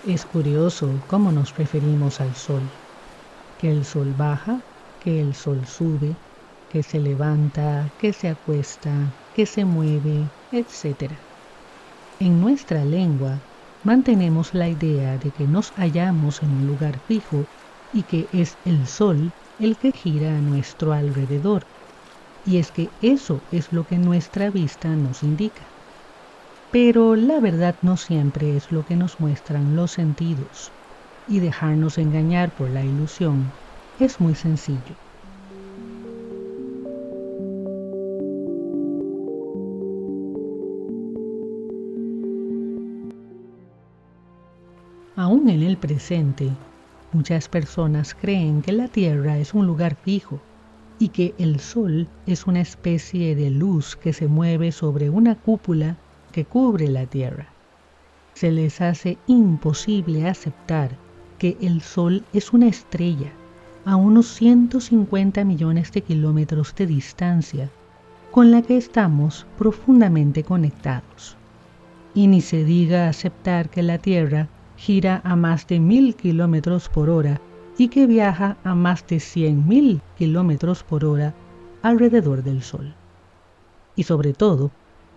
Es curioso cómo nos referimos al sol, que el sol baja, que el sol sube, que se levanta, que se acuesta, que se mueve, etc. En nuestra lengua mantenemos la idea de que nos hallamos en un lugar fijo y que es el sol el que gira a nuestro alrededor. Y es que eso es lo que nuestra vista nos indica. Pero la verdad no siempre es lo que nos muestran los sentidos, y dejarnos engañar por la ilusión es muy sencillo. Aún en el presente, muchas personas creen que la Tierra es un lugar fijo y que el Sol es una especie de luz que se mueve sobre una cúpula que cubre la Tierra. Se les hace imposible aceptar que el Sol es una estrella a unos 150 millones de kilómetros de distancia con la que estamos profundamente conectados. Y ni se diga aceptar que la Tierra gira a más de 1000 kilómetros por hora y que viaja a más de 100.000 kilómetros por hora alrededor del Sol. Y sobre todo,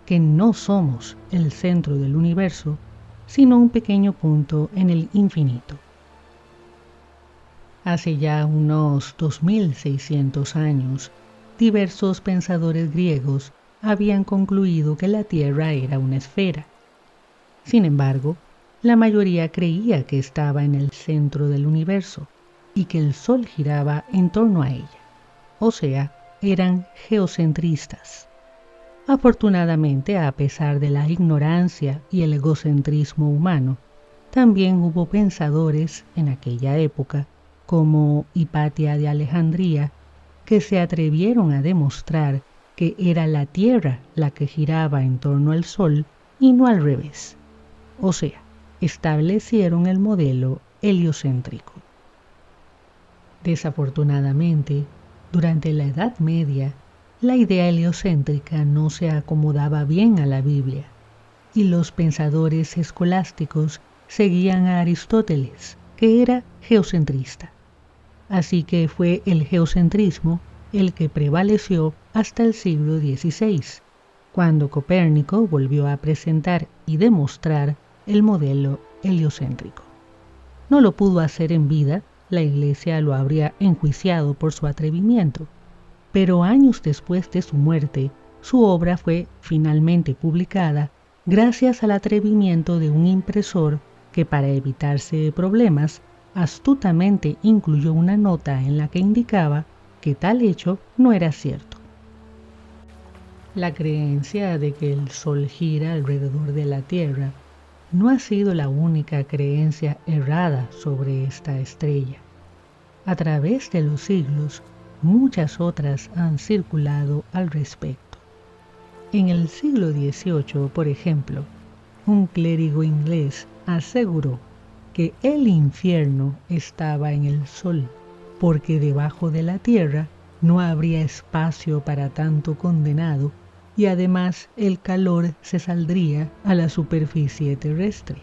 que no somos el centro del universo, sino un pequeño punto en el infinito. Hace ya unos 2600 años, diversos pensadores griegos habían concluido que la Tierra era una esfera. Sin embargo, la mayoría creía que estaba en el centro del universo y que el Sol giraba en torno a ella. O sea, eran geocentristas. Afortunadamente, a pesar de la ignorancia y el egocentrismo humano, también hubo pensadores en aquella época, como Hipatia de Alejandría, que se atrevieron a demostrar que era la Tierra la que giraba en torno al Sol y no al revés. O sea, establecieron el modelo heliocéntrico. Desafortunadamente, durante la Edad Media, la idea heliocéntrica no se acomodaba bien a la Biblia, y los pensadores escolásticos seguían a Aristóteles, que era geocentrista. Así que fue el geocentrismo el que prevaleció hasta el siglo XVI, cuando Copérnico volvió a presentar y demostrar el modelo heliocéntrico. No lo pudo hacer en vida, la Iglesia lo habría enjuiciado por su atrevimiento, pero años después de su muerte, su obra fue finalmente publicada gracias al atrevimiento de un impresor que, para evitarse problemas, astutamente incluyó una nota en la que indicaba que tal hecho no era cierto. La creencia de que el Sol gira alrededor de la Tierra no ha sido la única creencia errada sobre esta estrella. A través de los siglos, muchas otras han circulado al respecto. En el siglo XVIII, por ejemplo, un clérigo inglés aseguró que el infierno estaba en el Sol, porque debajo de la Tierra no habría espacio para tanto condenado y además el calor se saldría a la superficie terrestre.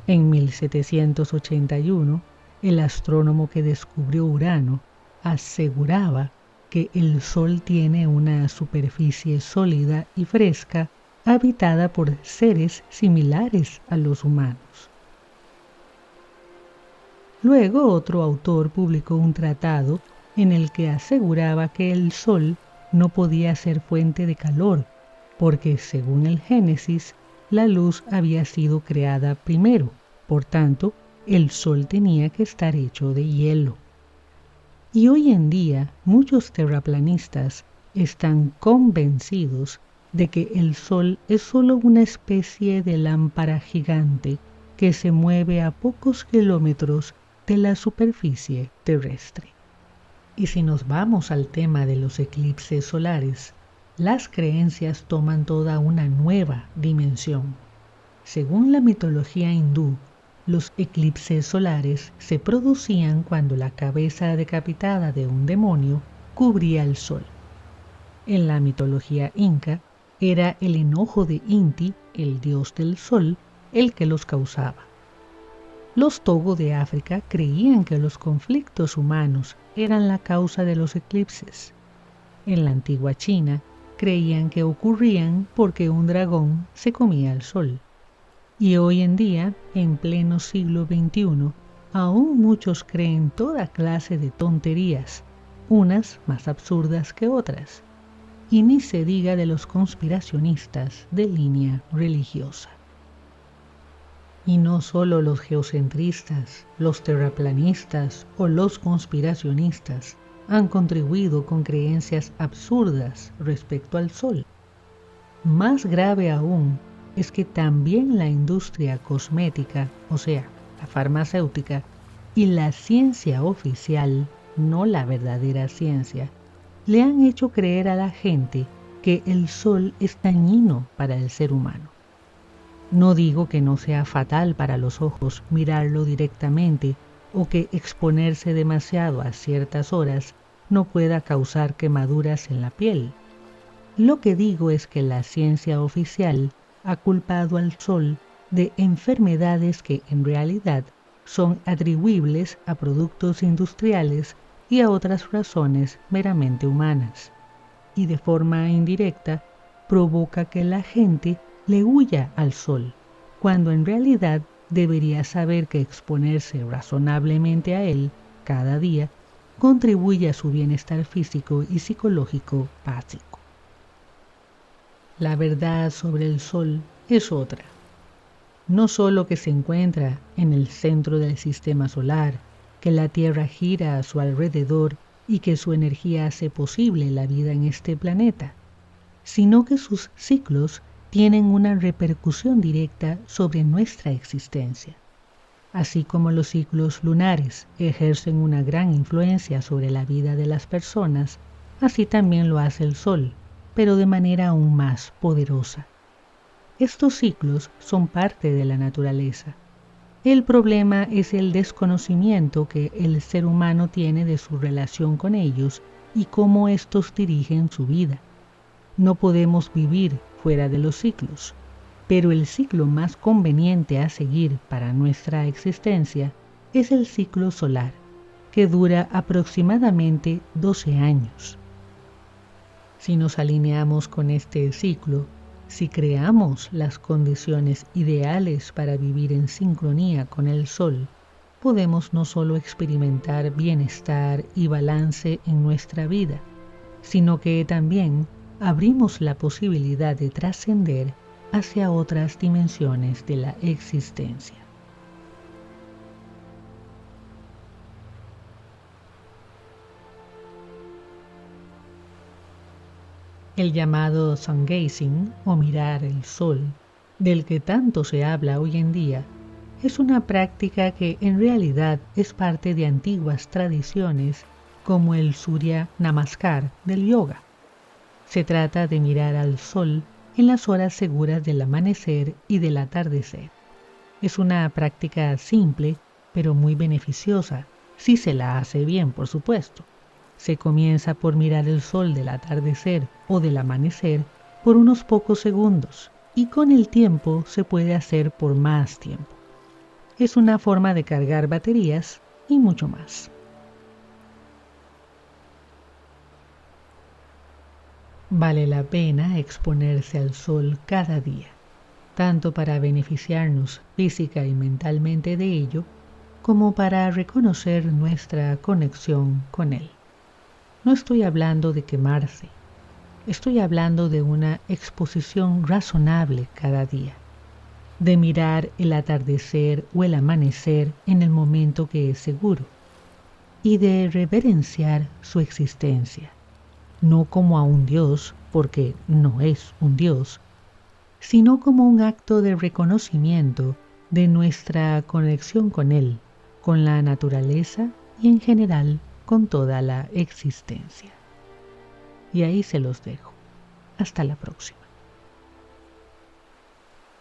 En 1781, el astrónomo que descubrió Urano aseguraba que el Sol tiene una superficie sólida y fresca habitada por seres similares a los humanos. Luego otro autor publicó un tratado en el que aseguraba que el Sol no podía ser fuente de calor, porque según el Génesis, la luz había sido creada primero, por tanto, el Sol tenía que estar hecho de hielo. Y hoy en día muchos terraplanistas están convencidos de que el Sol es solo una especie de lámpara gigante que se mueve a pocos kilómetros de la superficie terrestre. Y si nos vamos al tema de los eclipses solares, las creencias toman toda una nueva dimensión. Según la mitología hindú, los eclipses solares se producían cuando la cabeza decapitada de un demonio cubría el sol. En la mitología inca, era el enojo de Inti, el dios del sol, el que los causaba. Los Togo de África creían que los conflictos humanos eran la causa de los eclipses. En la antigua China creían que ocurrían porque un dragón se comía el sol. Y hoy en día, en pleno siglo XXI, aún muchos creen toda clase de tonterías, unas más absurdas que otras. Y ni se diga de los conspiracionistas de línea religiosa. Y no solo los geocentristas, los terraplanistas o los conspiracionistas han contribuido con creencias absurdas respecto al Sol. Más grave aún es que también la industria cosmética, o sea, la farmacéutica, y la ciencia oficial, no la verdadera ciencia, le han hecho creer a la gente que el Sol es dañino para el ser humano. No digo que no sea fatal para los ojos mirarlo directamente o que exponerse demasiado a ciertas horas no pueda causar quemaduras en la piel. Lo que digo es que la ciencia oficial ha culpado al sol de enfermedades que en realidad son atribuibles a productos industriales y a otras razones meramente humanas, y de forma indirecta provoca que la gente le huya al sol, cuando en realidad debería saber que exponerse razonablemente a él cada día contribuye a su bienestar físico y psicológico básico. La verdad sobre el Sol es otra. No solo que se encuentra en el centro del sistema solar, que la Tierra gira a su alrededor y que su energía hace posible la vida en este planeta, sino que sus ciclos tienen una repercusión directa sobre nuestra existencia. Así como los ciclos lunares ejercen una gran influencia sobre la vida de las personas, así también lo hace el Sol, pero de manera aún más poderosa. Estos ciclos son parte de la naturaleza. El problema es el desconocimiento que el ser humano tiene de su relación con ellos y cómo estos dirigen su vida. No podemos vivir fuera de los ciclos, pero el ciclo más conveniente a seguir para nuestra existencia es el ciclo solar, que dura aproximadamente 12 años. Si nos alineamos con este ciclo, si creamos las condiciones ideales para vivir en sincronía con el Sol, podemos no solo experimentar bienestar y balance en nuestra vida, sino que también abrimos la posibilidad de trascender hacia otras dimensiones de la existencia. El llamado sun gazing o mirar el sol, del que tanto se habla hoy en día, es una práctica que en realidad es parte de antiguas tradiciones como el Surya Namaskar del yoga. Se trata de mirar al sol en las horas seguras del amanecer y del atardecer. Es una práctica simple, pero muy beneficiosa, si se la hace bien, por supuesto. Se comienza por mirar el sol del atardecer o del amanecer por unos pocos segundos y con el tiempo se puede hacer por más tiempo. Es una forma de cargar baterías y mucho más. Vale la pena exponerse al sol cada día, tanto para beneficiarnos física y mentalmente de ello, como para reconocer nuestra conexión con él. No estoy hablando de quemarse, estoy hablando de una exposición razonable cada día, de mirar el atardecer o el amanecer en el momento que es seguro, y de reverenciar su existencia, no como a un Dios, porque no es un Dios, sino como un acto de reconocimiento de nuestra conexión con Él, con la naturaleza y en general con toda la existencia. Y ahí se los dejo. Hasta la próxima.